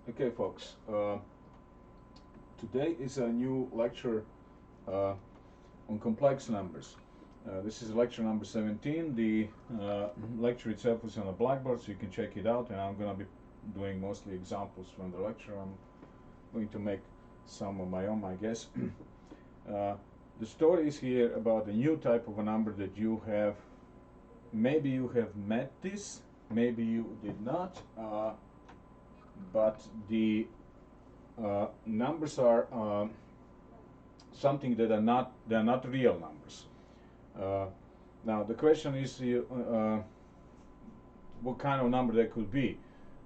Okay, folks, today is a new lecture uh, on complex numbers. This is lecture number 17. The lecture itself is on the blackboard, so you can check it out, and I'm going to be doing mostly examples from the lecture. I'm going to make some of my own, I guess. The story is here about a new type of a number that you have, maybe you have met this, maybe you did not, but the numbers are something that they're not real numbers. Now the question is what kind of number they could be.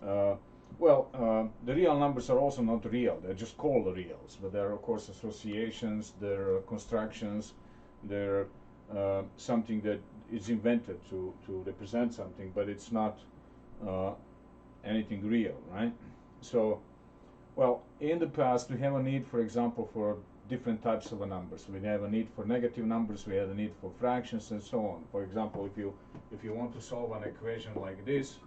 The real numbers are also not real. They're just called reals, but there are of course associations, there are constructions, there are something that is invented to represent something, but it's not anything real, right? So, well, in the past we have a need, for example, for different types of numbers. We have a need for negative numbers, we have a need for fractions, and so on. For example, if you want to solve an equation like this,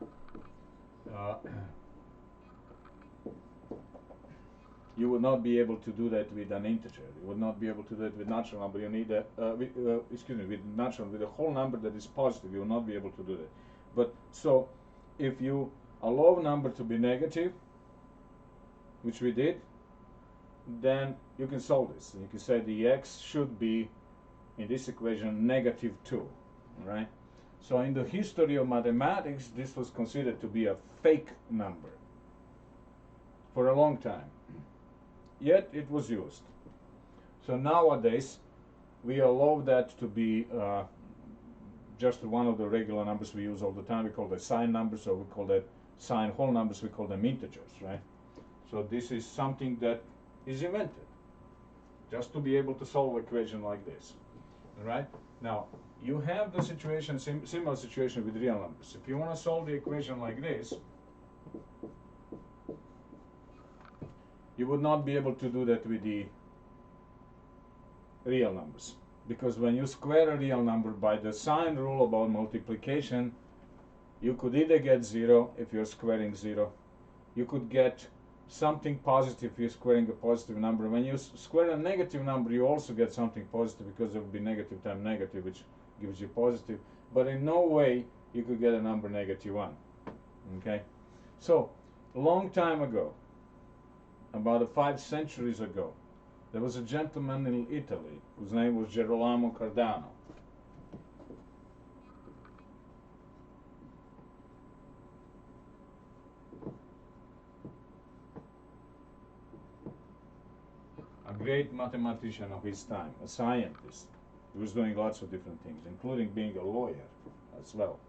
you would not be able to do that with an integer. You would not be able to do it with natural number. You need with natural, with a whole number that is positive. You will not be able to do that. But so, if you allow a number to be negative, which we did, then you can solve this. You can say the x should be, in this equation, -2, right? So in the history of mathematics, this was considered to be a fake number for a long time. Yet it was used. So nowadays, we allow that to be just one of the regular numbers we use all the time. We call that sign numbers, or we call that sign whole numbers. We call them integers, right? So this is something that is invented just to be able to solve an equation like this, right? Now, you have the situation, similar situation with real numbers. If you want to solve the equation like this, you would not be able to do that with the real numbers, because when you square a real number by the sign rule about multiplication, you could either get 0 if you're squaring 0, you could get something positive if you're squaring a positive number. When you square a negative number, you also get something positive, because it would be negative times negative, which gives you positive. But in no way you could get a number -1. Okay? So, a long time ago, about 5 centuries ago, there was a gentleman in Italy whose name was Girolamo Cardano. A great mathematician of his time, a scientist. He was doing lots of different things, including being a lawyer as well.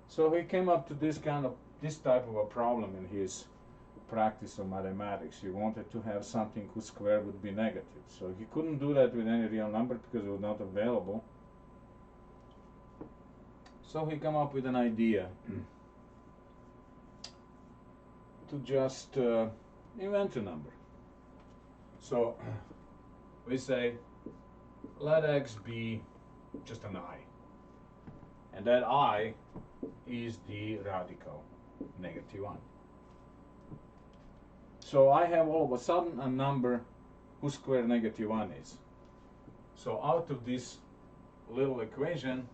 So he came up to this type of a problem in his practice of mathematics. He wanted to have something whose square would be negative. So he couldn't do that with any real number because it was not available. So he came up with an idea to just invent a number. So we say, let x be just an I. And that I is the radical -1. So I have all of a sudden a number whose square -1 is. So out of this little equation,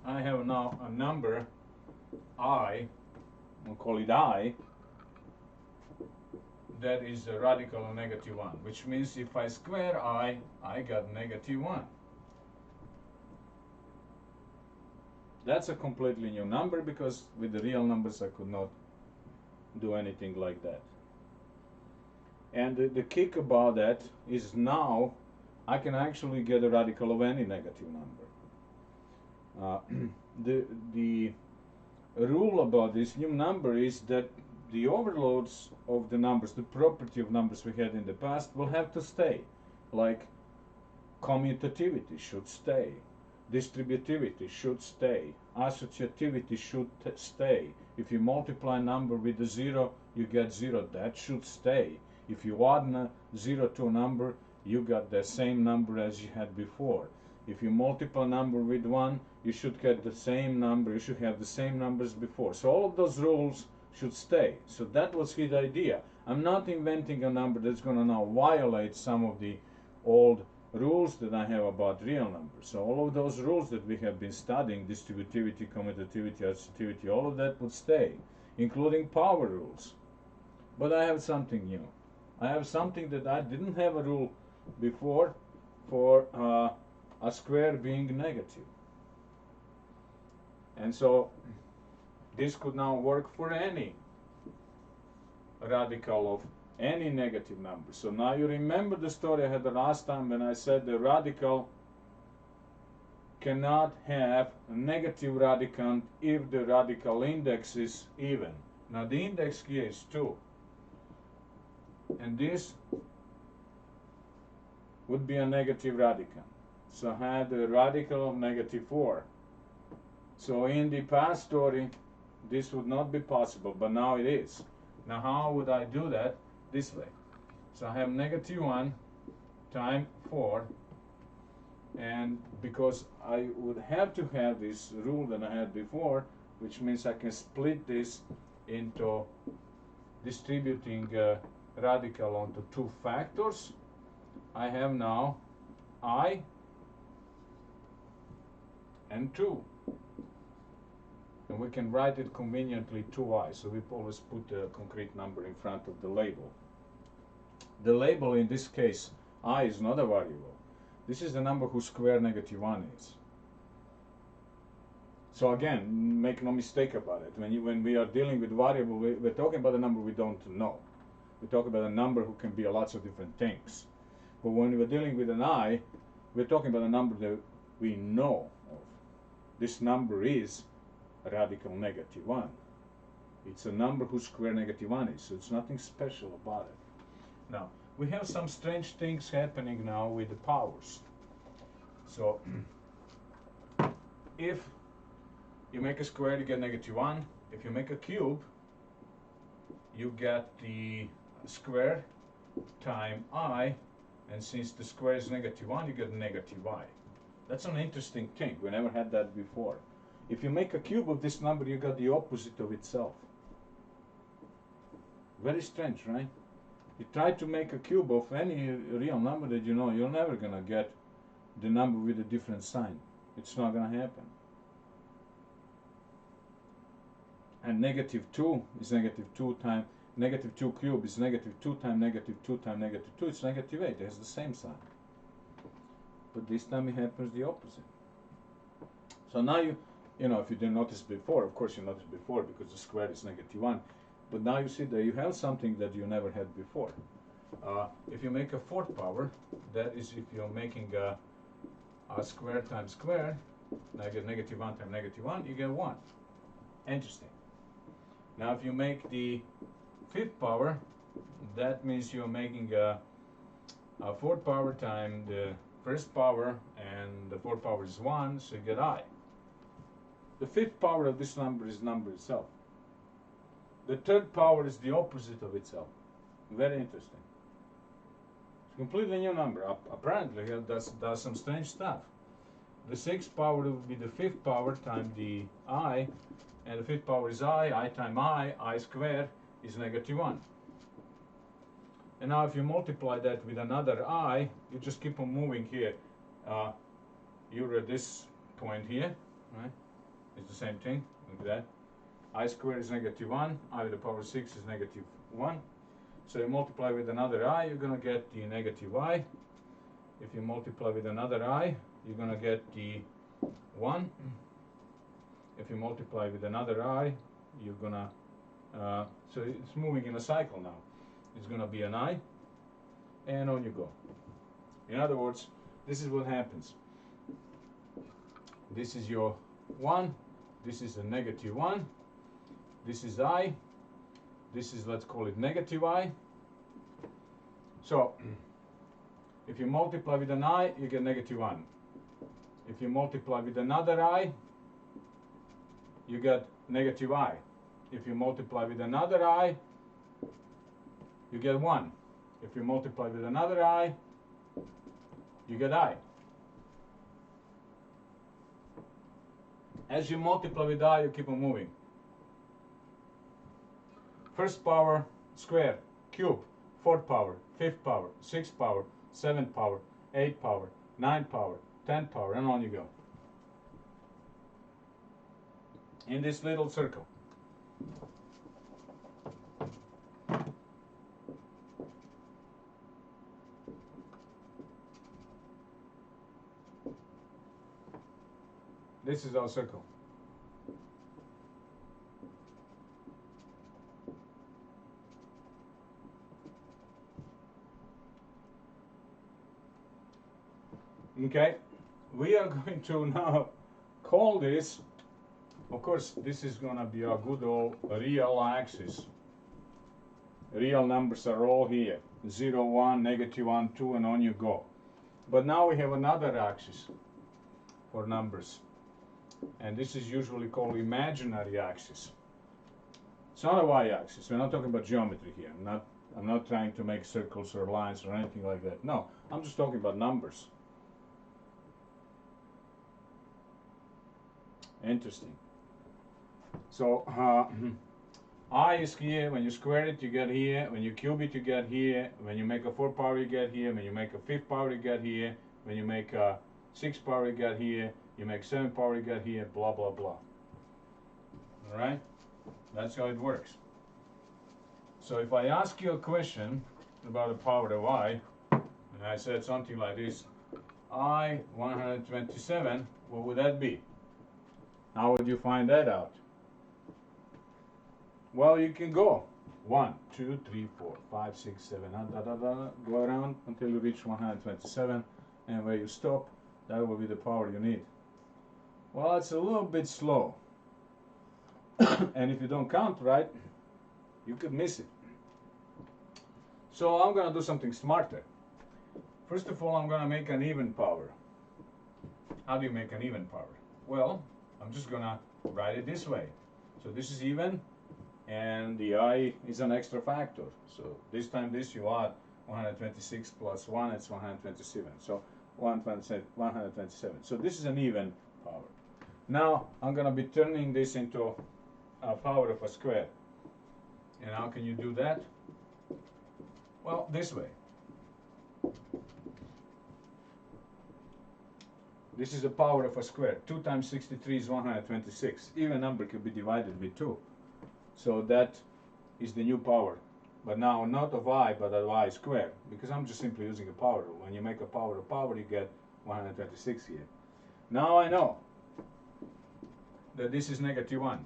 I have now a number I, we'll call it I, that is a radical of -1, which means if I square I got -1. That's a completely new number, because with the real numbers I could not do anything like that. And the kick about that is now I can actually get a radical of any negative number. The rule about this new number is that the overloads of the numbers, the property of numbers we had in the past, will have to stay. Like commutativity should stay, distributivity should stay, associativity should stay. If you multiply a number with a 0, you get 0. That should stay. If you add a 0 to a number, you got the same number as you had before. If you multiply a number with 1, you should get the same number. You should have the same numbers before. So all of those rules should stay. So that was his idea. I'm not inventing a number that's going to now violate some of the old rules that I have about real numbers. So all of those rules that we have been studying, distributivity, commutativity, associativity, all of that would stay, including power rules. But I have something new. I have something that I didn't have a rule before for a square being negative. And so this could now work for any radical of any negative number. So now you remember the story I had the last time when I said the radical cannot have a negative radicand if the radical index is even. Now the index here is 2. And this would be a negative radicand. So I had a radical of -4. So in the past story, this would not be possible, but now it is. Now how would I do that? This way. So I have -1 times 4, and because I would have to have this rule that I had before, which means I can split this into distributing radical onto 2 factors. I have now I and 2. And we can write it conveniently 2i, so we always put a concrete number in front of the label. The label in this case, I, is not a variable. This is the number whose square -1 is. So again, make no mistake about it. When we are dealing with variable, we're talking about a number we don't know. We talk about a number who can be lots of different things. But when we're dealing with an I, we're talking about a number that we know of. This number is radical -1. It's a number whose square -1 is, so it's nothing special about it. Now, we have some strange things happening now with the powers. So, if you make a square, you get -1. If you make a cube, you get the square times I, and since the square is -1, you get -i. That's an interesting thing. We never had that before. If you make a cube of this number, you got the opposite of itself. Very strange, right? You try to make a cube of any real number that you know, you're never gonna get the number with a different sign. It's not gonna happen. And -2 is -2 times, -2 cube is -2 times -2 times -2, it's -8, it has the same sign. But this time it happens the opposite. So now you know, if you didn't notice before, of course you noticed before because the square is -1, but now you see that you have something that you never had before. If you make a 4th power, that is if you're making a square times square, now you get -1 times -1, you get 1. Interesting. Now if you make the 5th power, that means you're making a 4th power times the 1st power, and the 4th power is 1, so you get I. The 5th power of this number is number itself. The 3rd power is the opposite of itself. Very interesting. It's a completely new number. Apparently it does some strange stuff. The 6th power would be the 5th power times the I, and the 5th power is I times I squared is -1. And now if you multiply that with another I, you just keep on moving here. You're at this point here, right? It's the same thing, like that. I squared is -1, I to the power 6 is -1. So you multiply with another I, you're gonna get the -i. If you multiply with another I, you're gonna get the 1. If you multiply with another I, you're gonna, so it's moving in a cycle now. It's gonna be an I, and on you go. In other words, this is what happens. This is your 1, this is a -1, this is I, this is, let's call it -i. So, if you multiply with an I, you get -1. If you multiply with another I, you get -i. If you multiply with another I, you get 1. If you multiply with another I, you get I. As you multiply with I, you keep on moving. First power, square, cube, fourth power, fifth power, sixth power, seventh power, eighth power, ninth power, 10th power, and on you go. In this little circle. This is our circle. Okay, we are going to now call this, of course, this is going to be our good old real axis. Real numbers are all here, 0, 1, -1, 2, and on you go. But now we have another axis for numbers, and this is usually called imaginary axis. It's not a y-axis. We're not talking about geometry here. I'm not trying to make circles or lines or anything like that. No, I'm just talking about numbers. Interesting. So I is here. When you square it, you get here. When you cube it, you get here. When you make a 4th power, you get here. When you make a 5th power, you get here. When you make a 6th power, you get here. You make 7th power, you get here. Blah blah blah. All right, that's how it works. So if I ask you a question about the power of I, and I said something like this, I 127, what would that be? How would you find that out? Well, you can go 1, 2, 3, 4, 5, 6, 7, go around until you reach 127, and where you stop, that will be the power you need. Well, it's a little bit slow, and if you don't count right, you could miss it. So I'm going to do something smarter. First of all, I'm going to make an even power. How do you make an even power? Well, I'm just going to write it this way. So this is even, and the I is an extra factor. So this time this you add 126 plus 1, it's 127. So 127. So this is an even power. Now I'm going to be turning this into a power of a square. And how can you do that? Well, this way. This is the power of a square. 2 times 63 is 126. Even number can be divided with 2. So that is the new power. But now not of I, but of I squared. Because I'm just simply using a power rule. When you make a power of power, you get 126 here. Now I know that this is -1.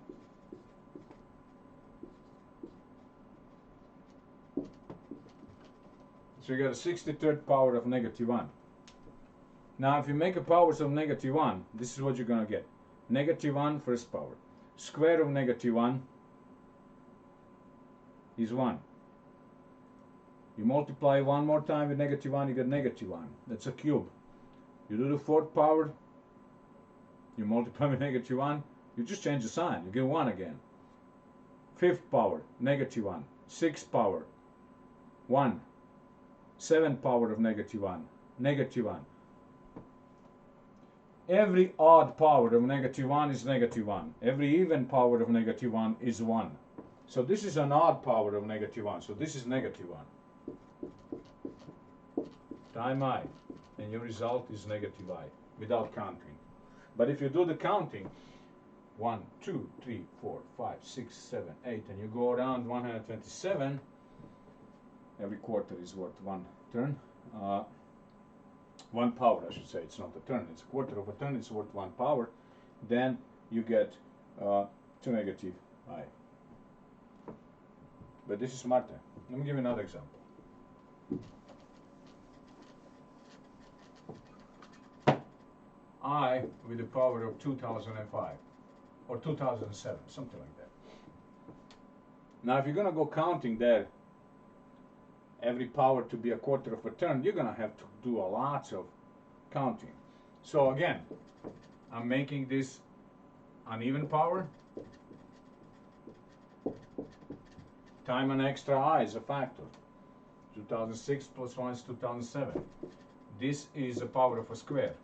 So you got a 63rd power of -1. Now if you make a powers of -1, this is what you're going to get. -1 first power. Square of -1 is 1. You multiply one more time with -1, you get -1. That's a cube. You do the 4th power, you multiply with -1, you just change the sign, you get 1 again. 5th power, -1. 6th power, 1. 7th power of -1, -1. Every odd power of -1 is -1. Every even power of -1 is 1. So this is an odd power of -1. So this is -1. Time I. And your result is -I without counting. But if you do the counting, 1, 2, 3, 4, 5, 6, 7, 8, and you go around 127, every quarter is worth 1 turn. 1 power, I should say. It's not a turn, it's a quarter of a turn, it's worth 1 power. Then you get to -I. But this is smarter. Let me give you another example. I with the power of 2005 or 2007, something like that. Now if you're going to go counting there, every power to be a quarter of a turn, you're going to have to do a lot of counting. So again, I'm making this an even power. Time an extra I is a factor. 2006 plus 1 is 2007. This is a power of a square.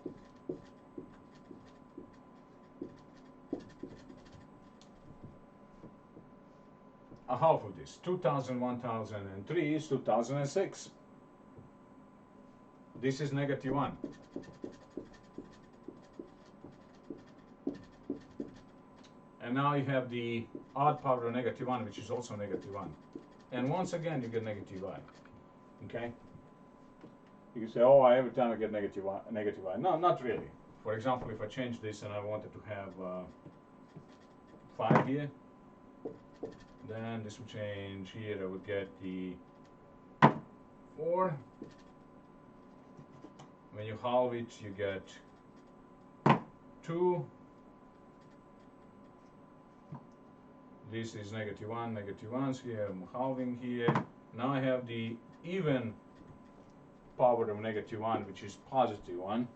a half of this. 2000, 1003 is 2006. This is -1. And now you have the odd power of -1, which is also -1. And once again, you get -i. Okay? You can say, oh, every time I get -i. No, not really. For example, if I change this and I wanted to have 5 here, then this would change here. I would get the 4. When you halve it, you get 2. This is -1, -1s here. I'm halving here. Now I have the even power of -1, which is +1.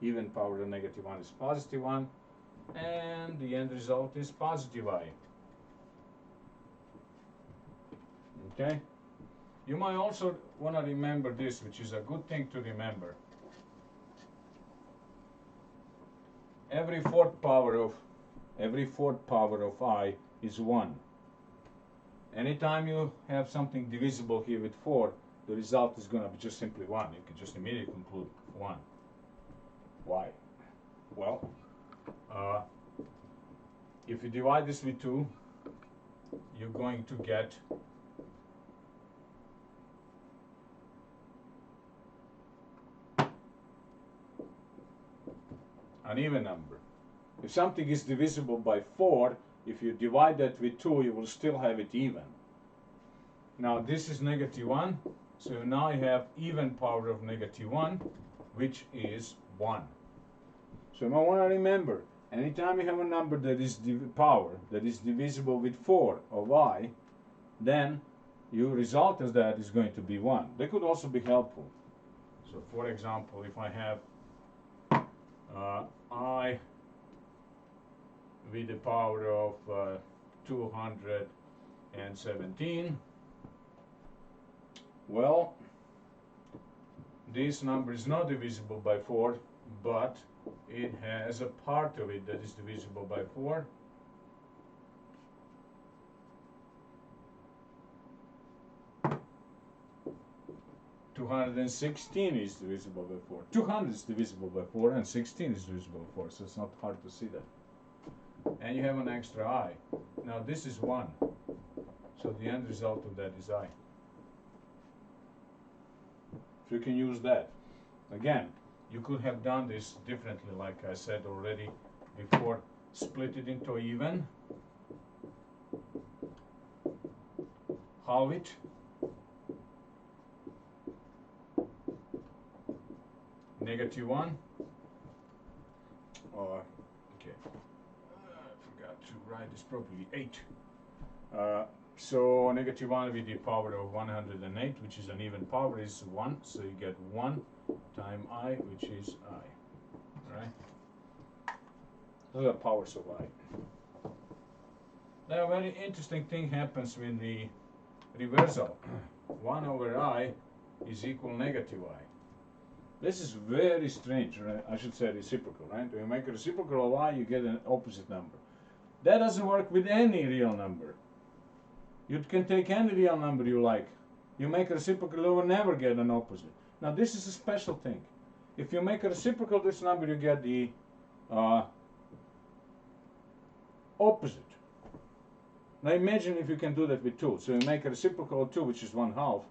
Even power of -1 is +1. And the end result is +i. Okay? You might also want to remember this, which is a good thing to remember. Every fourth power of I is 1. Anytime you have something divisible here with 4, the result is going to be just simply 1. You can just immediately conclude 1. Why? Well, if you divide this with 2, you're going to get an even number. If something is divisible by 4, if you divide that with 2, you will still have it even. Now this is -1, so now you have even power of -1, which is 1. So you might want to remember, anytime you have a number that is power that is divisible with 4 of I, then your result of that is going to be 1. They could also be helpful. So for example, if I have I with the power of 217, well, this number is not divisible by 4, but it has a part of it that is divisible by 4. (216) is divisible by 4. 200 is divisible by 4, and 16 is divisible by 4, so it's not hard to see that. And you have an extra I. Now this is 1, so the end result of that is I. So you can use that. Again, you could have done this differently, like I said already before. Split it into even, halve it, -1, or okay, I forgot to write this properly, 8. So -1 with the power of 108, which is an even power, is 1, so you get 1 times I, which is I, right? Those are powers of I. Now a very interesting thing happens when the reversal, 1 over I is equal -I. This is very strange, right? I should say reciprocal, right? When you make a reciprocal of I, you get an opposite number. That doesn't work with any real number. You can take any real number you like. You make a reciprocal, you will never get an opposite. Now this is a special thing. If you make a reciprocal of this number, you get the opposite. Now imagine if you can do that with 2. So you make a reciprocal of 2, which is 1/2,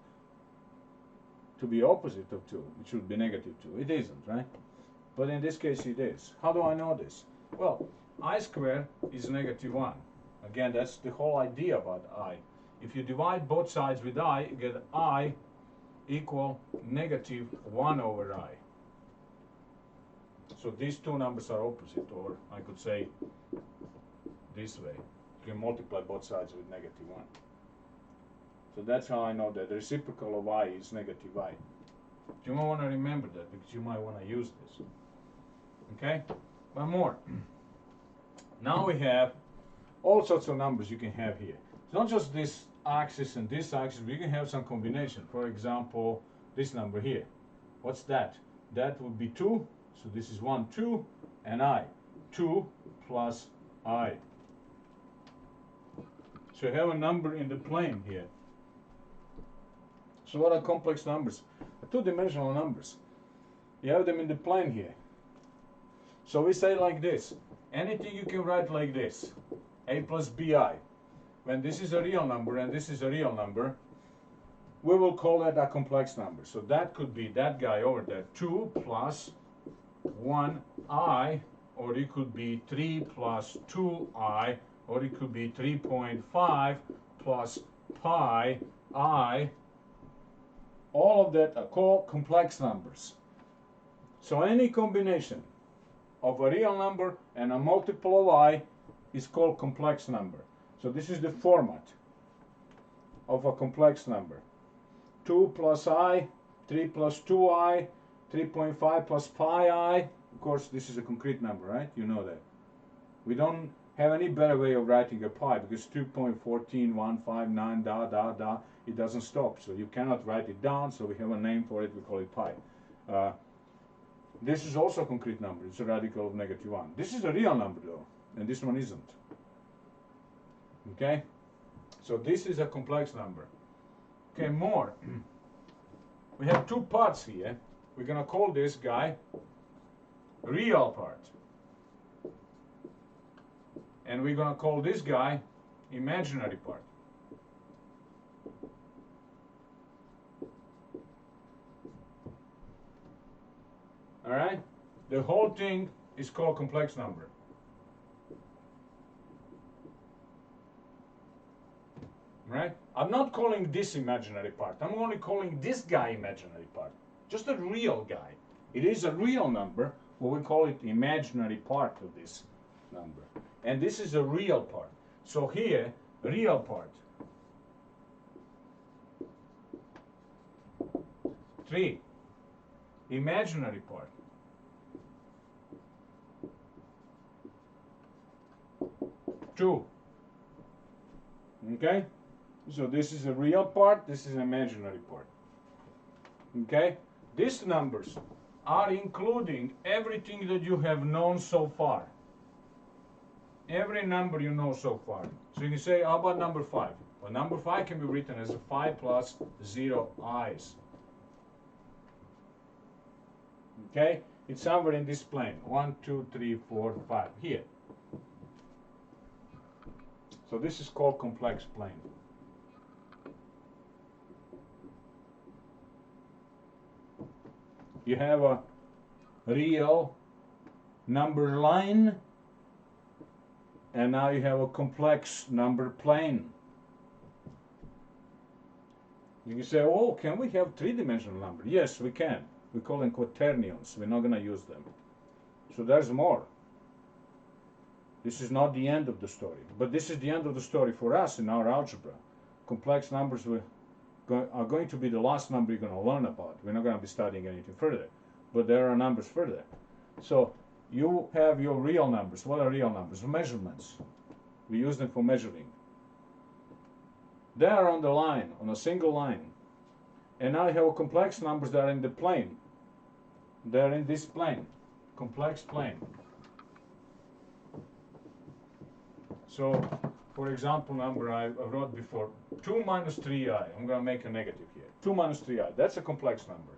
to be opposite of 2, which would be -2. It isn't, right? But in this case it is. How do I know this? Well, I squared is -1. Again, that's the whole idea about I. If you divide both sides with I, you get I equal -1 over I. So these two numbers are opposite, or I could say this way. You can multiply both sides with -1. So that's how I know that the reciprocal of I is -I. You might want to remember that, because you might want to use this. Okay? One more. Now we have all sorts of numbers you can have here. It's not just this axis and this axis, but you can have some combination. For example, this number here. What's that? That would be 2. So this is 1, 2, and I. 2 plus I. So you have a number in the plane here. So what are complex numbers? Two-dimensional numbers. You have them in the plane here. So we say like this. Anything you can write like this. A plus bi. When this is a real number and this is a real number, we will call that a complex number. So that could be that guy over there. 2 plus 1i, or it could be 3 plus 2i, or it could be 3.5 plus pi I. All of that are called complex numbers. So any combination of a real number and a multiple of I is called complex number. So this is the format of a complex number. 2 plus I, 3 plus 2i, 3.5 plus pi I. Of course, this is a concrete number, right? You know that. We don't have any better way of writing a pi because 2.14159 da. It doesn't stop, so you cannot write it down, so we have a name for it, we call it pi. This is also a concrete number, it's a radical of -1. This is a real number though, and this one isn't. Okay? So this is a complex number. Okay, more. We have two parts here. We're gonna call this guy real part. And we're gonna call this guy imaginary part. Alright? The whole thing is called complex number. Right? I'm not calling this imaginary part. I'm only calling this guy imaginary part. Just a real guy. It is a real number, but we call it imaginary part of this number. And this is a real part. So here, real part. 3. Imaginary part. 2. Okay? So this is a real part, this is an imaginary part. Okay? These numbers are including everything that you have known so far. Every number you know so far. So you can say, how about number 5? Well, number 5 can be written as a 5 plus 0 i's. Okay? It's somewhere in this plane. 1, 2, 3, 4, 5. Here. So this is called complex plane. You have a real number line, and now you have a complex number plane. You can say, oh, can we have three-dimensional number? Yes, we can. We call them quaternions. We're not going to use them. So there's more. This is not the end of the story, but this is the end of the story for us in our algebra. Complex numbers are going to be the last number you're going to learn about. We're not going to be studying anything further, but there are numbers further. So you have your real numbers. What are real numbers? Measurements. We use them for measuring. They are on the line, on a single line. And now you have complex numbers that are in the plane. They're in this plane, complex plane. So, for example, number I wrote before, 2 minus 3i. I'm going to make a negative here. 2 minus 3i. That's a complex number.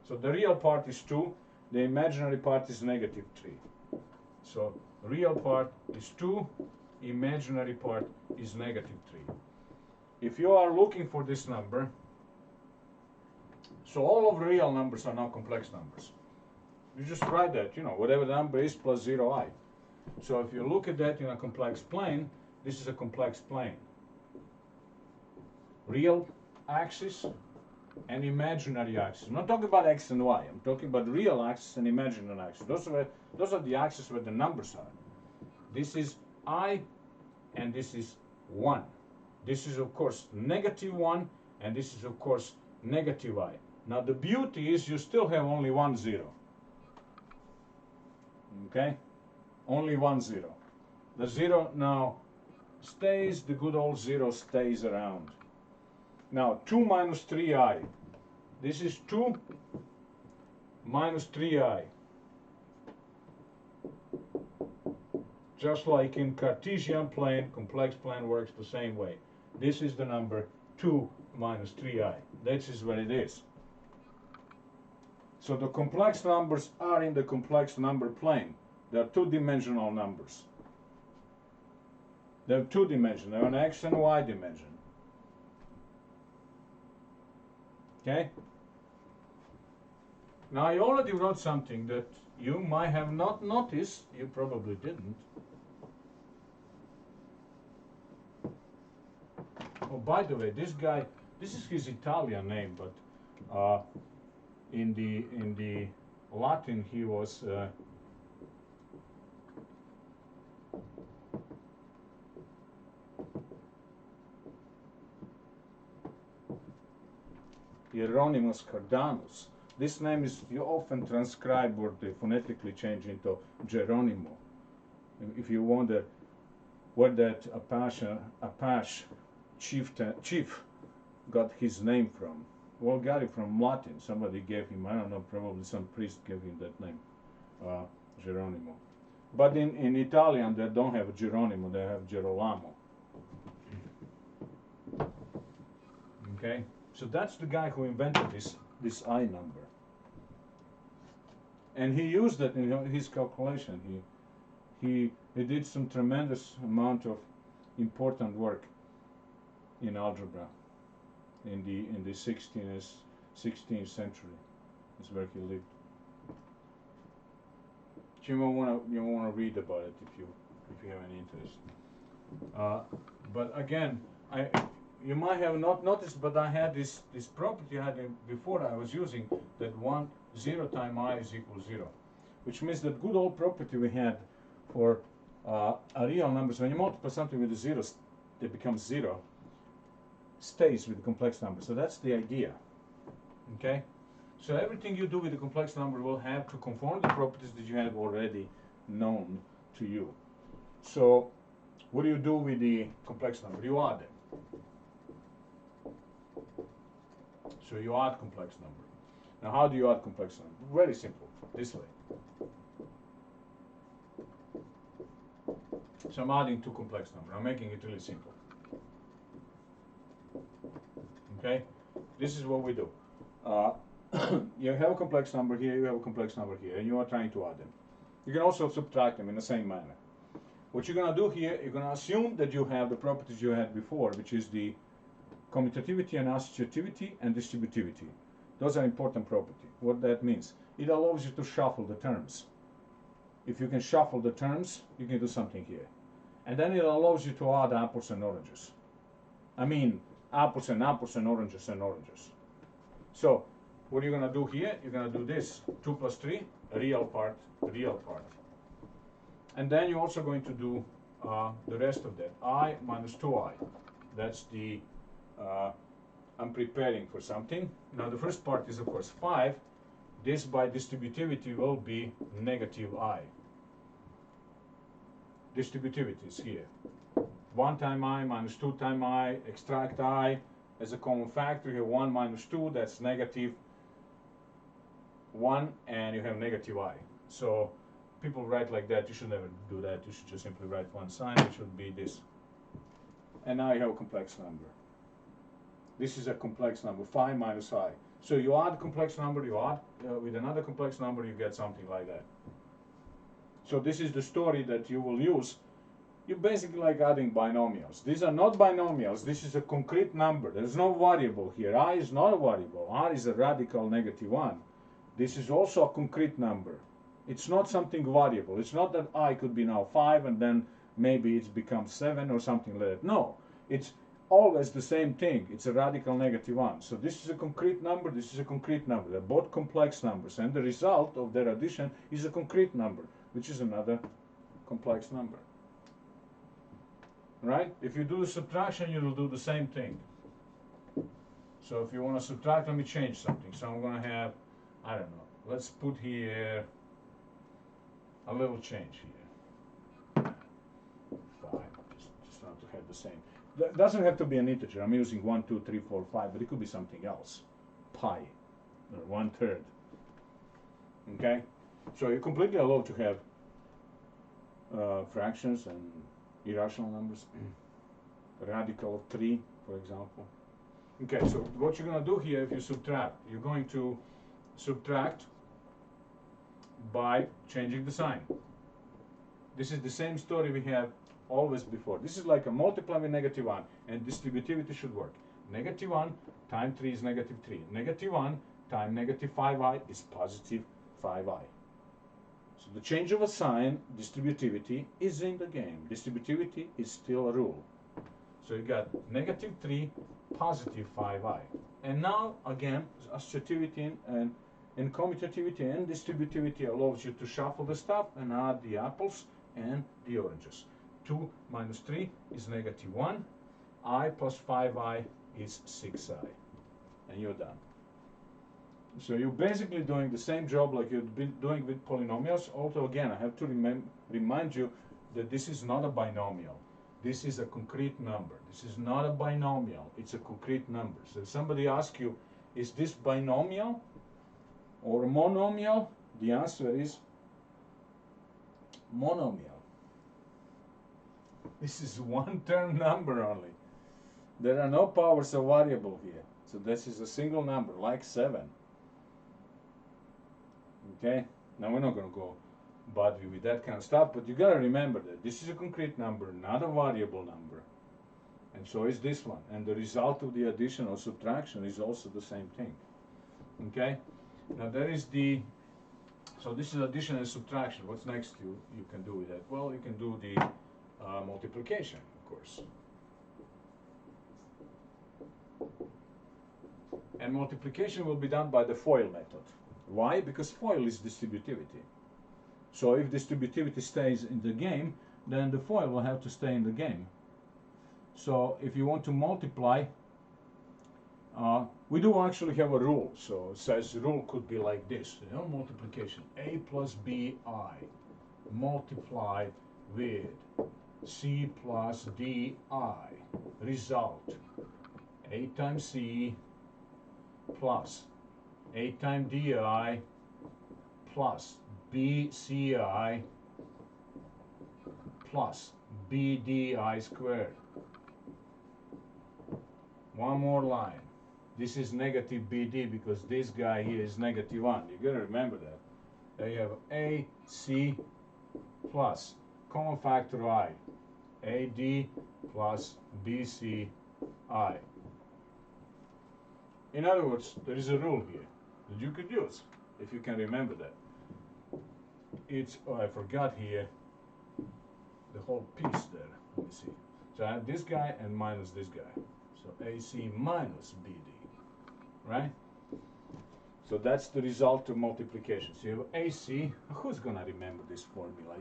So the real part is 2. The imaginary part is negative 3. So real part is 2. Imaginary part is negative 3. If you are looking for this number, so all of the real numbers are now complex numbers. You just write that, you know, whatever the number is plus 0i. So if you look at that in a complex plane, this is a complex plane. Real axis and imaginary axis. I'm not talking about x and y. I'm talking about real axis and imaginary axis. Those are the axes where the numbers are. This is I and this is 1. This is of course negative 1 and this is of course negative I. Now the beauty is you still have only 1 0. Okay? Only 1 0. The 0 now stays, the good old 0 stays around. Now 2 minus 3i. This is 2 minus 3i. Just like in Cartesian plane, complex plane works the same way. This is the number 2 minus 3i. This is what it is. So the complex numbers are in the complex number plane. They are two-dimensional numbers. They're two-dimensional. They're an x and y dimension. Okay? Now I already wrote something that you might have not noticed. You probably didn't. Oh, by the way, this guy, this is his Italian name, but in the Latin he was Hieronymus Cardanus. This name is often transcribed or they phonetically change into Geronimo. If you wonder where that Apache chief got his name from, well, got it from Latin. Somebody gave him, I don't know, probably some priest gave him that name, Geronimo. But in Italian, they don't have Geronimo, they have Gerolamo. Okay? So that's the guy who invented this I number. And he used it in his calculation. He did some tremendous amount of important work in algebra in the 16th century. Is where he lived. You might wanna read about it if you have any interest. But again, you might have not noticed, but I had this property I had before I was using that 0 times I is equal 0, which means that good old property we had for real numbers. When you multiply something with the zeros, it becomes 0. Stays with the complex number. So that's the idea. Okay. So everything you do with the complex number will have to conform the properties that you have already known to you. So what do you do with the complex number? You add them. So you add complex number. Now how do you add complex number? Very simple. This way. So I'm adding two complex numbers. I'm making it really simple. Okay? This is what we do. You have a complex number here, you have a complex number here, and you are trying to add them. You can also subtract them in the same manner. What you're going to do here, you're going to assume that you have the properties you had before, which is the commutativity and associativity and distributivity. Those are important properties. What that means, it allows you to shuffle the terms. If you can shuffle the terms, you can do something here. And then it allows you to add apples and oranges. I mean, apples and apples and oranges and oranges. So, what you're going to do here, you're going to do this, 2 plus 3, real part, real part. And then you're also going to do the rest of that, I minus 2i. That's the, I'm preparing for something. Now the first part is of course 5. This by distributivity will be negative I. Distributivity is here. 1 times I minus 2 times I, extract I. As a common factor, you have 1 minus 2, that's negative 1, and you have negative I. So people write like that. You should never do that. You should just simply write one sign. It should be this. And now you have a complex number. This is a complex number, 5 minus I. So you add a complex number, you add with another complex number, you get something like that. So this is the story that you will use. You're basically like adding binomials. These are not binomials. This is a concrete number. There's no variable here. I is not a variable. R is a radical negative 1. This is also a concrete number. It's not something variable. It's not that I could be now 5 and then maybe it's become 7 or something like that. No, it's always the same thing. It's a radical negative 1. So this is a concrete number, this is a concrete number. They're both complex numbers, and the result of their addition is a concrete number, which is another complex number. Right? If you do the subtraction, you will do the same thing. So if you want to subtract, let me change something. So I'm going to have, I don't know, let's put here a little change here. 5, just not to have the same. That doesn't have to be an integer. I'm using 1, 2, 3, 4, 5, but it could be something else. Pi, or 1/3. Okay? So you're completely allowed to have fractions and irrational numbers. radical of 3, for example. Okay, so what you're going to do here, if you subtract, you're going to subtract by changing the sign. This is the same story we have always before. This is like a multiply with -1, and distributivity should work. -1 times 3 is -3. -1 times -5i is positive 5i. So the change of a sign, distributivity, is in the game. Distributivity is still a rule. So you got -3, positive 5i. And now, again, associativity and commutativity and distributivity allows you to shuffle the stuff and add the apples and the oranges. 2 minus 3 is -1. I plus 5i is 6i. And you're done. So you're basically doing the same job like you've been doing with polynomials. Although, again, I have to remind you that this is not a binomial. This is a concrete number. This is not a binomial. It's a concrete number. So if somebody asks you, is this binomial or monomial? The answer is monomial. This is one-term number only. There are no powers of variable here. So this is a single number, like 7. Okay? Now we're not going to go bother you with that kind of stuff, but you got to remember that this is a concrete number, not a variable number. And so is this one. And the result of the addition or subtraction is also the same thing. Okay? Now there is so this is addition and subtraction. What's next you can do with that? Well, you can do the multiplication, of course. And multiplication will be done by the FOIL method. Why? Because FOIL is distributivity. So if distributivity stays in the game, then the FOIL will have to stay in the game. So if you want to multiply, we do actually have a rule. So it says the rule could be like this, you know, multiplication. A plus bi multiplied with c plus di. Result, a times c plus a times di plus bci plus bdi squared. One more line. This is negative bd because this guy here is -1. You gotta remember that. There you have ac plus common factor I, ad plus bci. In other words, there is a rule here that you could use if you can remember that. It's, oh, I forgot here the whole piece there. Let me see. So I have this guy and minus this guy. So AC minus BD, right? So that's the result of multiplication. So you have AC. Who's gonna remember this formula?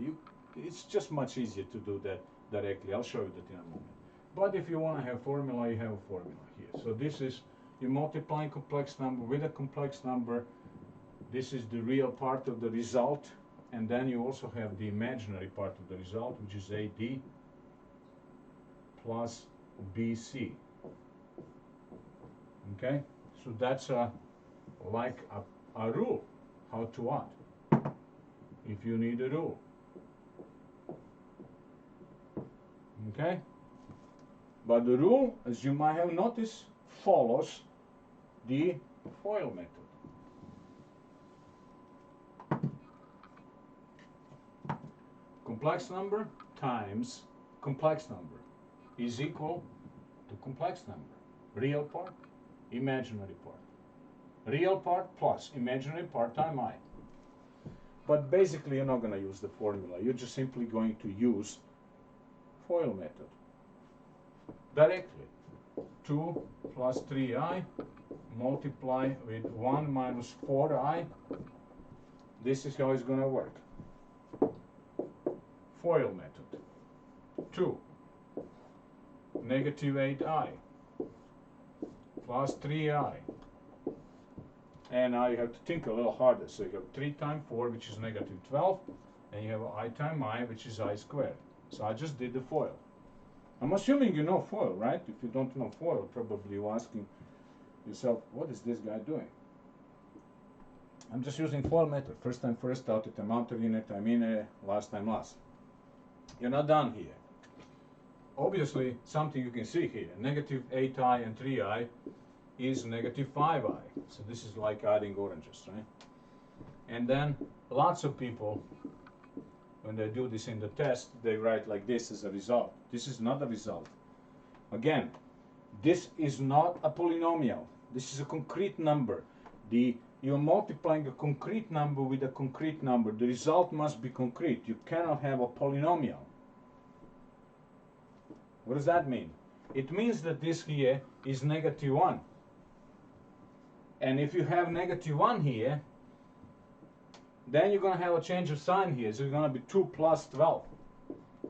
It's just much easier to do that directly. I'll show you that in a moment. But if you want to have formula, you have a formula here. So this is, you multiply a complex number with a complex number. This is the real part of the result. And then you also have the imaginary part of the result, which is AD plus BC. Okay? So that's like a rule, how to add, if you need a rule. Okay? But the rule, as you might have noticed, follows the FOIL method. Complex number times complex number is equal to complex number. Real part, imaginary part. Real part plus imaginary part times I. But basically you're not going to use the formula. You're just simply going to use FOIL method. Directly. 2 plus 3i multiply with 1 minus 4i. This is how it's going to work. FOIL method. 2 negative 8i plus 3i. And now you have to think a little harder. So you have 3 times 4, which is negative 12, and you have I times I, which is I squared. So I just did the FOIL. I'm assuming you know FOIL, right? If you don't know FOIL, probably you're asking yourself, what is this guy doing? I'm just using FOIL method. First time first, outer time outer, inner time inner, last time last. You're not done here. obviously something you can see here. Negative 8i and 3i is negative 5i. So this is like adding oranges, right? And then lots of people, when they do this in the test, they write like this as a result. This is not a result. Again, this is not a polynomial. This is a concrete number. You're multiplying a concrete number with a concrete number. The result must be concrete. You cannot have a polynomial. What does that mean? It means that this here is negative 1. And if you have negative 1 here, then you're going to have a change of sign here. So it's going to be 2 plus 12,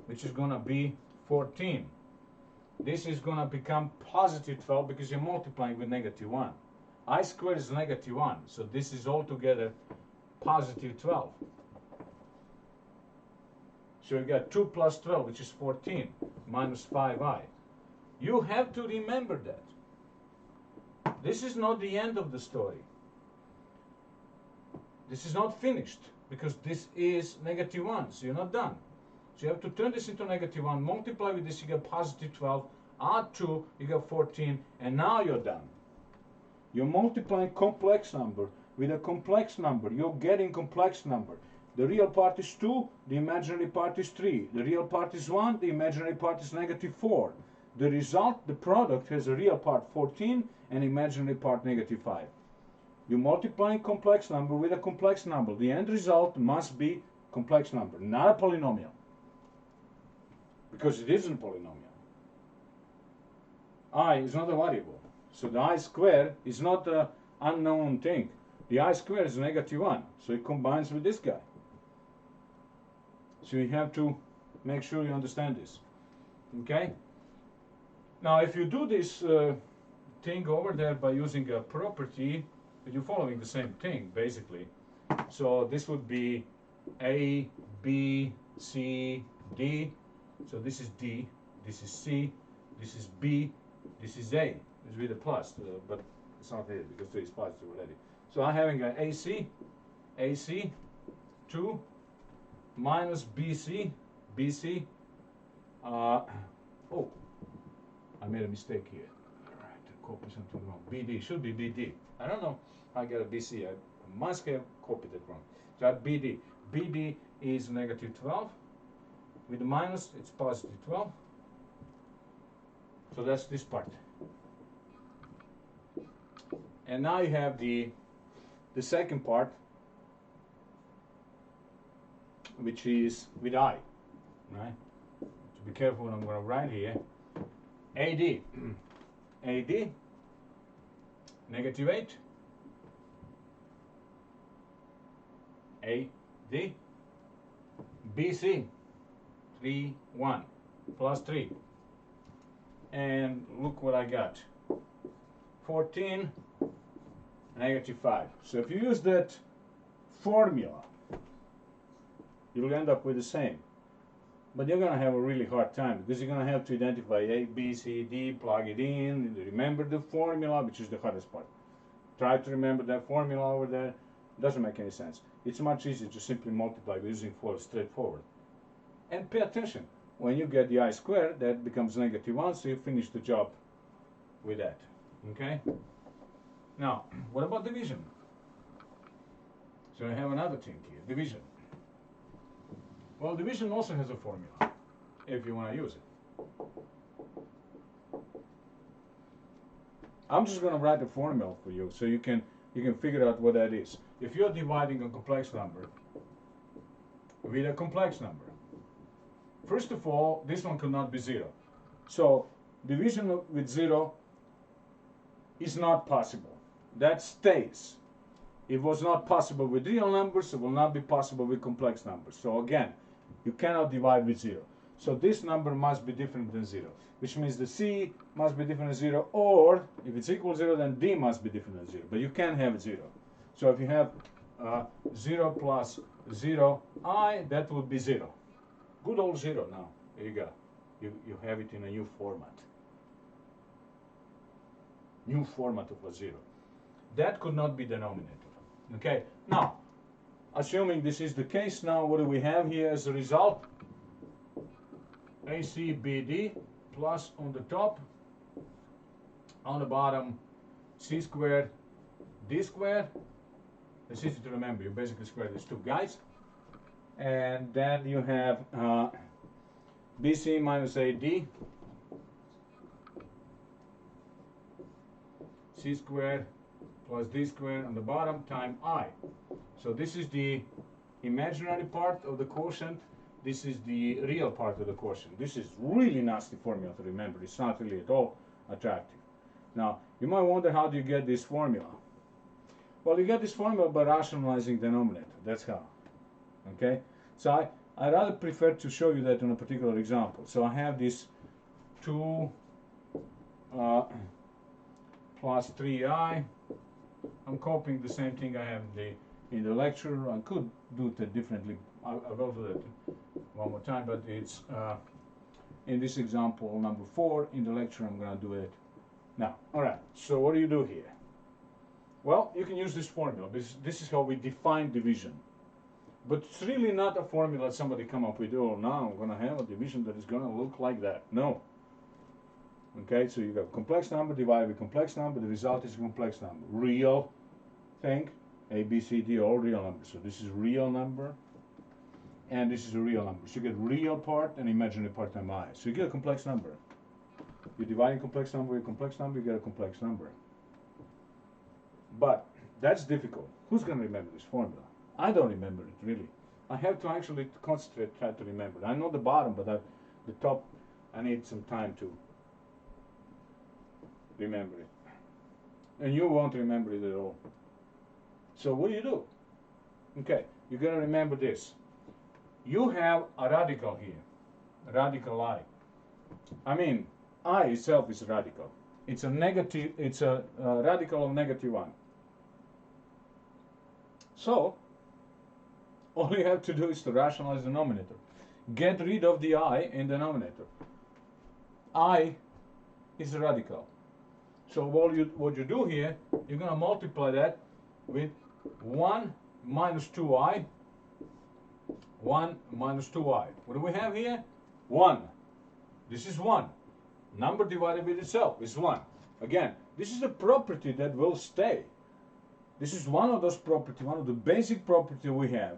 which is going to be 14. This is going to become positive 12 because you're multiplying with negative 1. I squared is negative 1, so this is altogether positive 12. So you got 2 plus 12, which is 14, minus 5i. You have to remember that. This is not the end of the story. This is not finished, because this is negative 1, so you're not done. So you have to turn this into negative 1, multiply with this, you get positive 12, add 2, you get 14, and now you're done. You're multiplying complex number with a complex number. You're getting complex number. The real part is 2, the imaginary part is 3. The real part is 1, the imaginary part is negative 4. The result, the product, has a real part 14 and imaginary part negative 5. You're multiplying complex number with a complex number. The end result must be complex number, not a polynomial. Because it isn't a polynomial. I is not a variable. So the I squared is not an unknown thing. The I squared is negative 1. So it combines with this guy. So you have to make sure you understand this. Okay? Now if you do this thing over there by using a property, you're following the same thing basically. So this would be A, B, C, D. So this is D, this is C, this is B, this is A. It's with a plus, but it's not here because there is positive already. So I'm having an AC, 2 minus BC, oh, I made a mistake here. All right, I copied something wrong. BD, should be BD. I don't know how I got a BC. I must have copied it wrong. So I have BD. BD is negative 12. With the minus, it's positive 12. So that's this part. And now you have the second part, which is with I, right? So be careful what I'm going to write here. AD, AD, negative 8, AD, BC, 3, 1, plus 3. And look what I got, 14, negative 5. So if you use that formula, you'll end up with the same. But you're going to have a really hard time because you're going to have to identify A, B, C, D, plug it in, remember the formula, which is the hardest part. Try to remember that formula over there. Doesn't make any sense. It's much easier to simply multiply using 4 straightforward. And pay attention. When you get the I squared, that becomes negative 1, so you finish the job with that. Okay? Now, what about division? So I have another thing here, division. Well, division also has a formula, if you want to use it. I'm just going to write the formula for you, so you can figure out what that is. If you're dividing a complex number with a complex number, first of all, this one cannot be 0. So division with 0 is not possible. That stays. It was not possible with real numbers, it will not be possible with complex numbers. So again, you cannot divide with 0. So this number must be different than 0, which means the C must be different than 0, or if it's equal to 0, then D must be different than 0. But you can't have 0. So if you have 0 plus 0i, that would be 0. Good old 0 now. There you go. You have it in a new format. New format of a 0. That could not be denominator. Okay, now, assuming this is the case, now what do we have here as a result? ACBD plus on the top, on the bottom, C squared, D squared. It's easy to remember. You basically square these two guys. And then you have BC minus AD, C squared plus D squared on the bottom time I. So this is the imaginary part of the quotient. This is the real part of the quotient. This is really nasty formula to remember. It's not really at all attractive. Now, you might wonder, how do you get this formula? Well, you get this formula by rationalizing denominator. That's how. Okay? So I rather prefer to show you that in a particular example. So I have this 2 plus 3i. I'm copying the same thing I have in the lecture. I could do it differently. I will do that one more time, but it's in this example number 4. In the lecture I'm going to do it now. Alright, so what do you do here? Well, you can use this formula. This is how we define division. But it's really not a formula that somebody come up with. Oh, now I'm going to have a division that is going to look like that. No. Okay, so you got complex number divided by complex number. The result is a complex number. Real thing, A, B, C, D, all real numbers. So this is real number, and this is a real number. So you get real part and imaginary part times I. So you get a complex number. You're dividing complex number with complex number, you get a complex number. But that's difficult. Who's going to remember this formula? I don't remember it, really. I have to actually concentrate, try to remember it. I know the bottom, but the top, I need some time to remember it. And you won't remember it at all. So what do? Okay, you're going to remember this. You have a radical here, a radical I. I mean, I itself is a radical. It's a negative, it's a radical of -1. So, all you have to do is to rationalize the denominator. Get rid of the I in the denominator. I is a radical. So what you do here, you're going to multiply that with 1 minus 2i. 1 minus 2i. What do we have here? 1. This is 1. Number divided with itself is 1. Again, this is a property that will stay. This is one of those properties, one of the basic properties we have.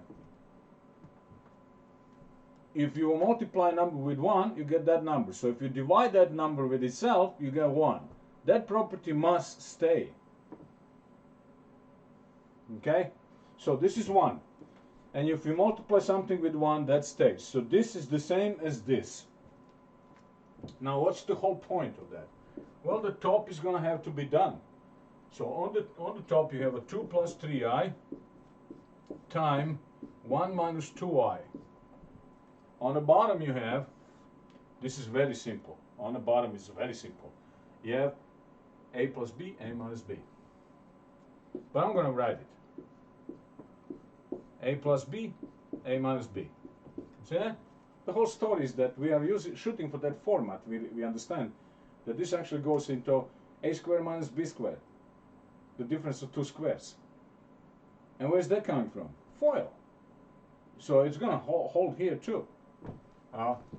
If you multiply a number with 1, you get that number. So if you divide that number with itself, you get 1. That property must stay. Okay? So this is 1. And if you multiply something with 1, that stays. So this is the same as this. Now what's the whole point of that? Well, the top is going to have to be done. So on the top you have a 2 plus 3i time 1 minus 2i. On the bottom you have, this is very simple. On the bottom is very simple. You have a plus b, a minus b. But I'm going to write it. A plus b, a minus b. See that? The whole story is that we are shooting for that format. We understand that this actually goes into a squared minus b squared. The difference of two squares. And where's that coming from? FOIL. So it's going to hold here too.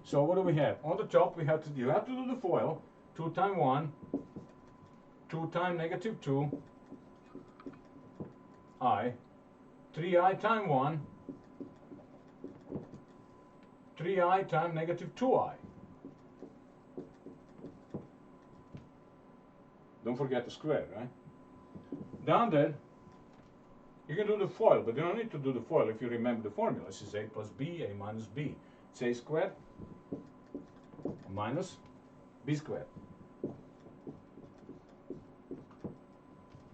So what do we have? On the top you have to do the FOIL. 2 times 1, 2 times -2, I, 3i times 1, 3i times -2i. Don't forget the square, right? Down there, you can do the FOIL, but you don't need to do the FOIL if you remember the formula. This is a plus b, a minus b. It's a squared minus b squared.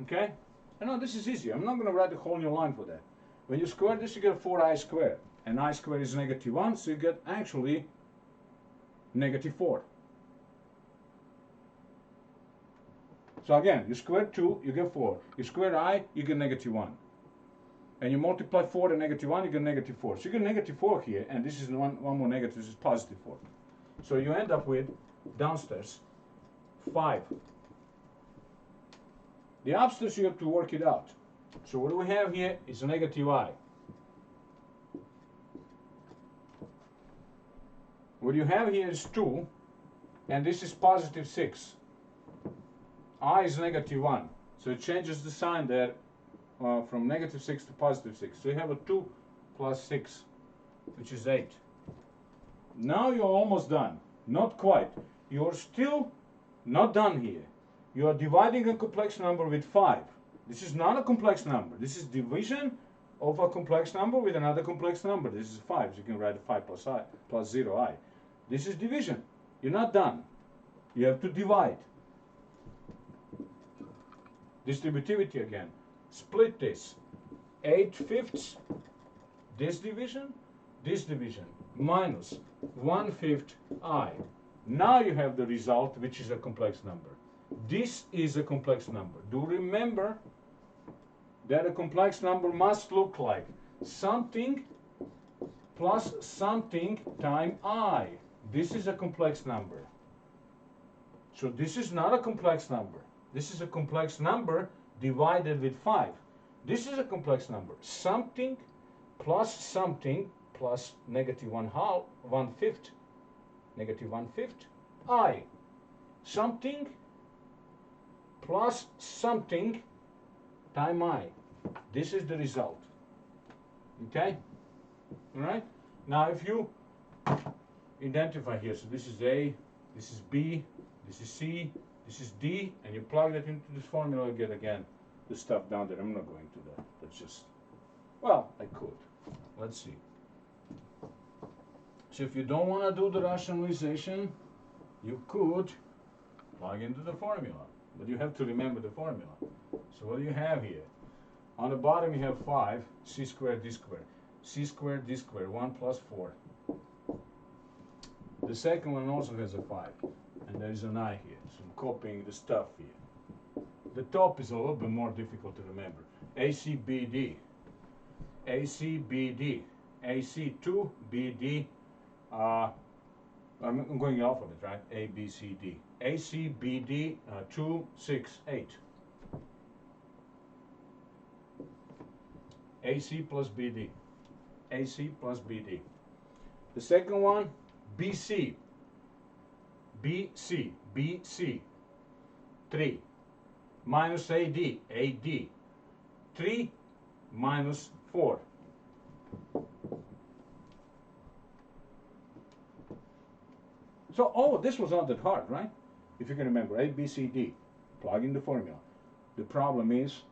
Okay? I know this is easy. I'm not going to write a whole new line for that. When you square this, you get 4i squared. And I squared is -1, so you get actually -4. So again, you square 2, you get 4. You square I, you get -1. And you multiply 4 and -1, you get -4. So you get -4 here, and this is one more negative, this is +4. So you end up with, downstairs, 5. The upstairs you have to work it out. So what do we have here is a -I. what you have here is 2, and this is positive 6. I is negative 1, so it changes the sign there from negative 6 to positive 6. So you have a 2 plus 6, which is 8. Now you're almost done. Not quite. You're still not done here. You are dividing a complex number with 5. This is not a complex number. This is division of a complex number with another complex number. This is 5. So you can write 5 plus 0i. This is division. You're not done. You have to divide. Distributivity again. Split this. 8/5, this division, minus 1/5 I. Now you have the result, which is a complex number. This is a complex number. Do remember that a complex number must look like something plus something times I. This is a complex number. So this is not a complex number. This is a complex number divided with 5. This is a complex number. Something plus negative 1/5, negative 1/5 I. Something plus something times I. This is the result. Okay? Alright? Now if you identify here, so this is A, this is B, this is C, this is D, and you plug that into this formula, you get again the stuff down there. I'm not going to that. That's just, well, I could. Let's see. So if you don't want to do the rationalization, you could plug into the formula. But you have to remember the formula. So what do you have here? On the bottom you have 5, c squared, d squared. C squared, d squared, 1 plus 4. The second one also has a 5. And there is an I here. So I'm copying the stuff here. The top is a little bit more difficult to remember. ACBD. ACBD. AC2, BD. I'm going the alphabet, right? A, B, C, D. ACBD 2, 6, 8. AC plus BD. AC plus BD. The second one, BC. BC. BC. 3. Minus AD. AD. 3 minus 4. So, oh, this was not that hard, right? If you can remember, A, B, C, D. Plug in the formula. The problem is,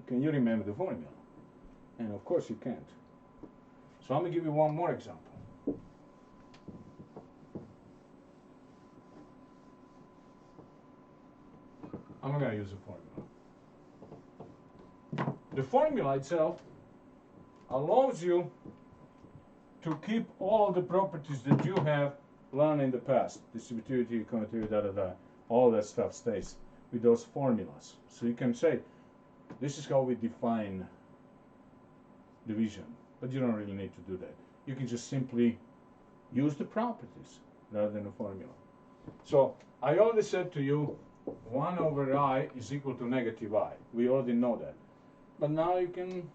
can you remember the formula? And of course you can't. So I'm going to give you one more example. I'm not going to use the formula. The formula itself allows you to keep all of the properties that you have learned in the past. Distributivity, commutativity, all that stuff stays with those formulas. So you can say, this is how we define division. But you don't really need to do that. You can just simply use the properties rather than a formula. So I already said to you, 1 over I is equal to negative I. We already know that. But now you can,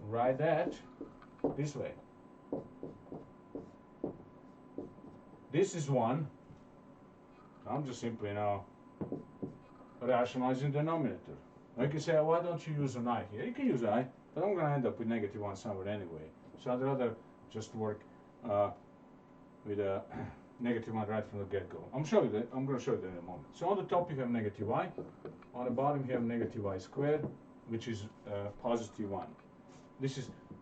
write that this way. This is 1. I'm just simply now rationalizing the denominator. I can say, why don't you use an I here? You can use I, but I'm going to end up with negative 1 somewhere anyway. So I'd rather just work with a negative 1 right from the get-go. I'm going to show you that in a moment. So on the top you have negative I. On the bottom you have negative I squared, which is positive 1.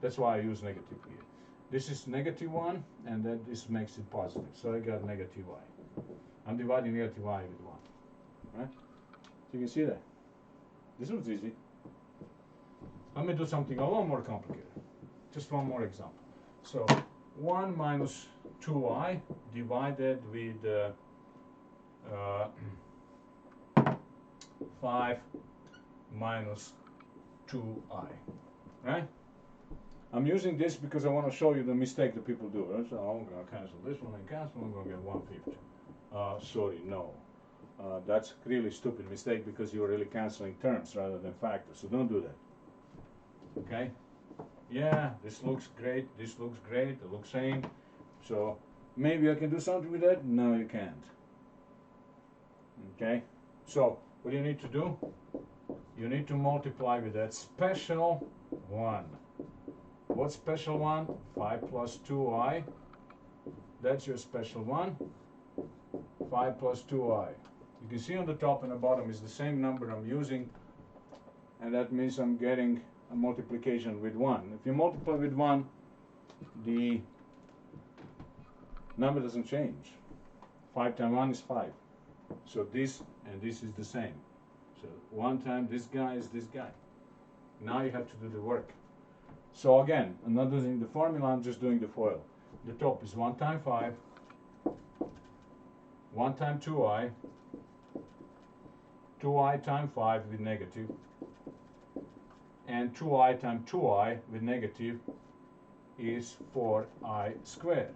That's why I use negative here. This is negative 1, and then this makes it positive. So I got negative I. I'm dividing negative I with 1. Right? So you can see that. This was easy. Let me do something a little more complicated. Just one more example. So 1 minus 2i divided with 5 minus 2i. Right? I'm using this because I want to show you the mistake that people do. Right? So I'm going to cancel this one and cancel. I'm going to get 1/5. Sorry, no. That's a really stupid mistake because you're really canceling terms rather than factors. So don't do that. Okay? Yeah, this looks great. This looks great. They look same. So Maybe I can do something with that? No, you can't. Okay? So, what do you need to do? You need to multiply with that special 1. What special 1? 5 plus 2i. That's your special 1. 5 plus 2i. You can see on the top and the bottom is the same number I'm using, and that means I'm getting a multiplication with 1. If you multiply with 1, the number doesn't change. 5 times 1 is 5. So this and this is the same. So 1 times this guy is this guy. Now you have to do the work. So again, I'm not using the formula, I'm just doing the FOIL. The top is 1 times 5, 1 times 2i, 2i times 5 with negative, and 2i times 2i with negative is 4i squared.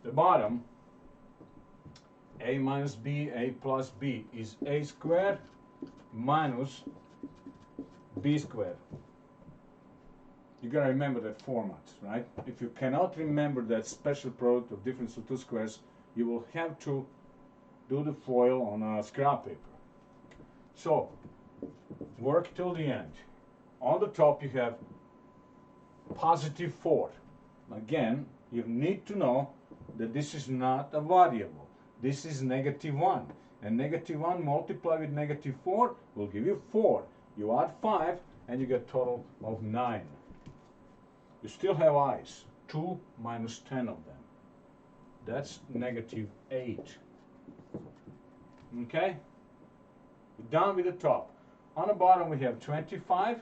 The bottom, a minus b, a plus b, is a squared minus b squared. You gotta remember that format, right? If you cannot remember that special product of difference of two squares, you will have to do the FOIL on a scrap paper. So, work till the end. On the top you have positive 4. Again, you need to know that this is not a variable. This is negative 1. And negative 1 multiplied with negative 4 will give you 4. You add 5 and you get a total of 9. You still have i's. 2 minus 10 of them. That's negative 8. Okay? Down with the top. On the bottom we have 25,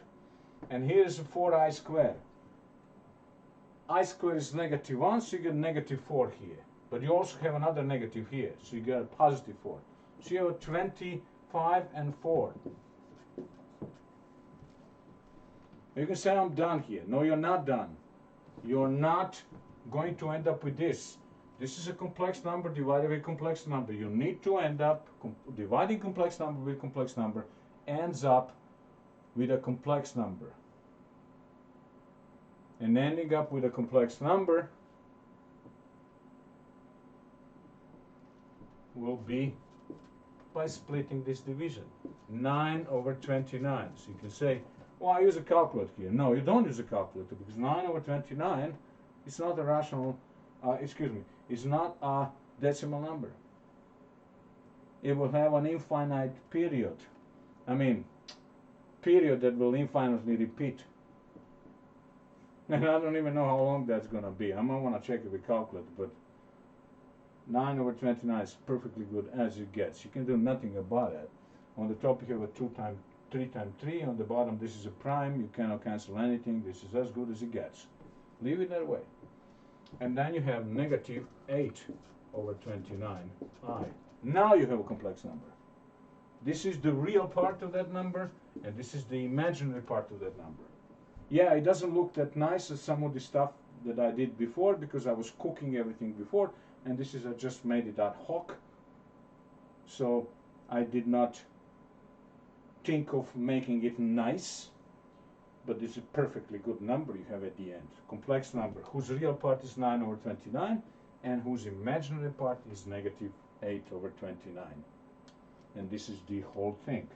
and here is a 4i squared. I squared is negative 1, so you get negative 4 here. But you also have another negative here, so you get a positive 4. So you have 25 and 4. You can say I'm done here. No, you're not done. You're not going to end up with this. This is a complex number divided by a complex number. You need to end up dividing complex number with complex number ends up with a complex number. And ending up with a complex number will be by splitting this division. 9 over 29. So you can say, well, I use a calculator here. No, you don't use a calculator, because 9 over 29 is not a rational, is not a decimal number. It will have an infinite period. Period that will infinitely repeat. And I don't even know how long that's going to be. I might want to check it with calculator, but 9 over 29 is perfectly good as it gets. You can do nothing about it. On the top you have a 2 times 3 times 3. On the bottom this is a prime. You cannot cancel anything. This is as good as it gets. Leave it that way. And then you have negative 8 over 29i. Now you have a complex number. This is the real part of that number, and this is the imaginary part of that number. Yeah, it doesn't look that nice as some of the stuff that I did before, because I was cooking everything before, and this is, I just made it ad hoc. So I did not think of making it nice, but this is a perfectly good number you have at the end. Complex number whose real part is 9 over 29 and whose imaginary part is negative 8 over 29. And this is the whole thing.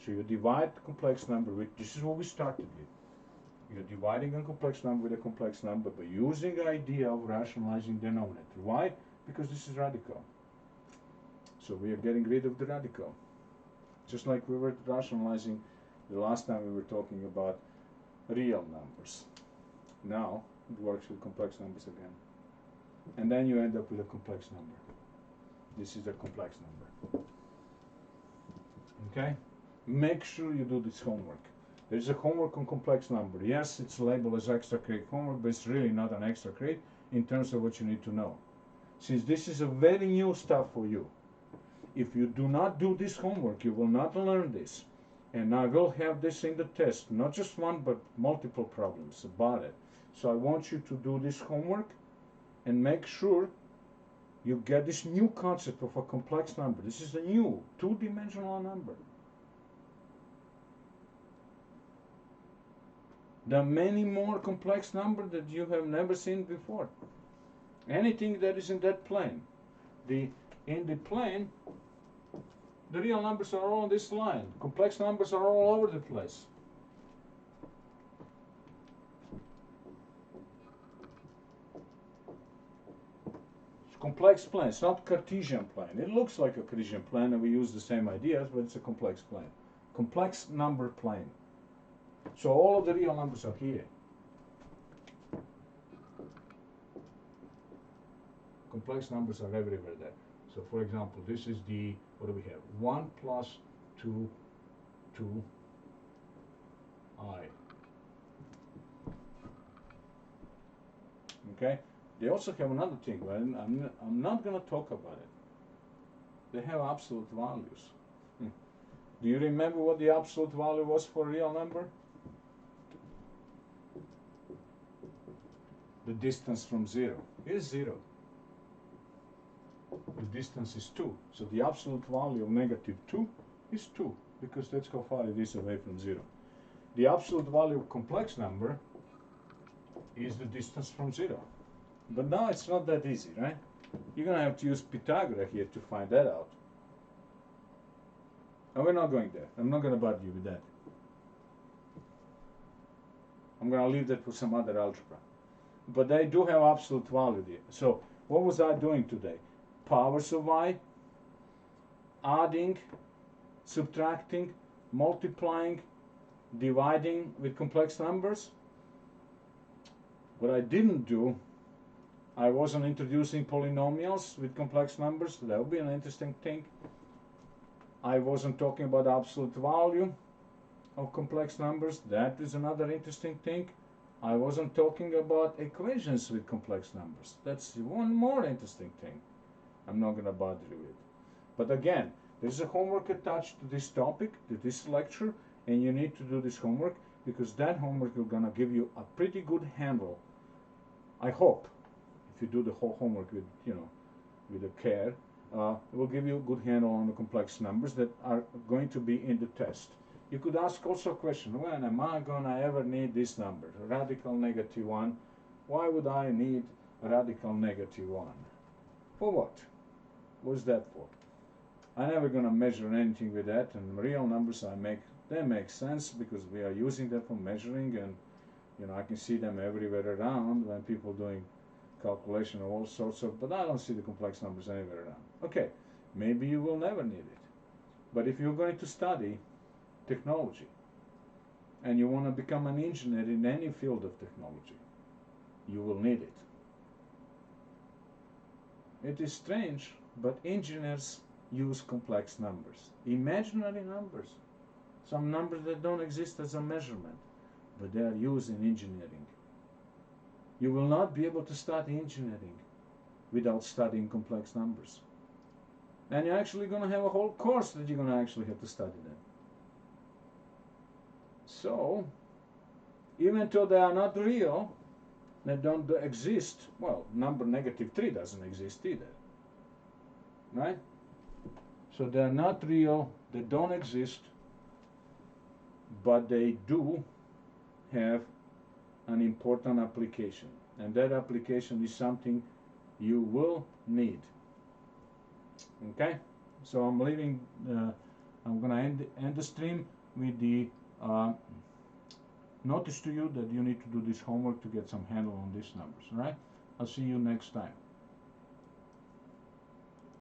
So you divide the complex number with, this is what we started with. You're dividing a complex number with a complex number by using the idea of rationalizing denominator. Why? Because this is radical. So we are getting rid of the radical. Just like we were rationalizing the last time we were talking about real numbers. Now it works with complex numbers again. And then you end up with a complex number. This is a complex number. Okay? Make sure you do this homework. There is a homework on complex number. Yes, it's labeled as extra credit homework, but it's really not an extra credit in terms of what you need to know. Since this is a very new stuff for you, if you do not do this homework, you will not learn this. And I will have this in the test, not just one, but multiple problems about it. So I want you to do this homework and make sure you get this new concept of a complex number. This is a new two-dimensional number. There are many more complex numbers that you have never seen before. Anything that is in that plane. In the plane, the real numbers are all on this line. Complex numbers are all over the place. It's complex plane. It's not Cartesian plane. It looks like a Cartesian plane, and we use the same ideas, but it's a complex plane. Complex number plane. So all of the real numbers are here. Complex numbers are everywhere there. So for example, this is the, what do we have? 1 plus 2, 2i. Okay? They also have another thing, but I'm not going to talk about it. They have absolute values. Do you remember what the absolute value was for a real number? The distance from 0 is 0. The distance is 2. So the absolute value of negative 2 is 2, because that's how far it is away from 0. The absolute value of complex number is the distance from 0. But now it's not that easy, right? You're going to have to use Pythagoras here to find that out. And we're not going there. I'm not going to bother you with that. I'm going to leave that for some other algebra. But they do have absolute value there. So what was I doing today? Powers of I, adding, subtracting, multiplying, dividing with complex numbers. What I didn't do, I wasn't introducing polynomials with complex numbers. That would be an interesting thing. I wasn't talking about absolute value of complex numbers. That is another interesting thing. I wasn't talking about equations with complex numbers. That's one more interesting thing I'm not going to bother you with. But again, there's a homework attached to this topic, to this lecture, and you need to do this homework, because that homework is going to give you a pretty good handle, I hope, if you do the whole homework with, with a care, it will give you a good handle on the complex numbers that are going to be in the test. You could ask also a question, when am I going to ever need this number, radical negative 1? Why would I need radical negative 1? For what? What's that for? I'm never going to measure anything with that, and real numbers they make sense because we are using them for measuring, and I can see them everywhere around when people doing calculation of all sorts of, but I don't see the complex numbers anywhere around. Okay, maybe you will never need it. But if you're going to study technology and you want to become an engineer in any field of technology, you will need it. It is strange, but engineers use complex numbers, imaginary numbers, some numbers that don't exist as a measurement, but they are used in engineering. You will not be able to study engineering without studying complex numbers. And you're actually going to have a whole course that you're going to actually have to study them. So, even though they are not real, they don't exist, well, number negative 3 doesn't exist either, right? So they're not real, they don't exist, but they do have an important application, and that application is something you will need. Okay, so I'm leaving. I'm gonna end the stream with the notice to you that you need to do this homework to get some handle on these numbers. All right, I'll see you next time.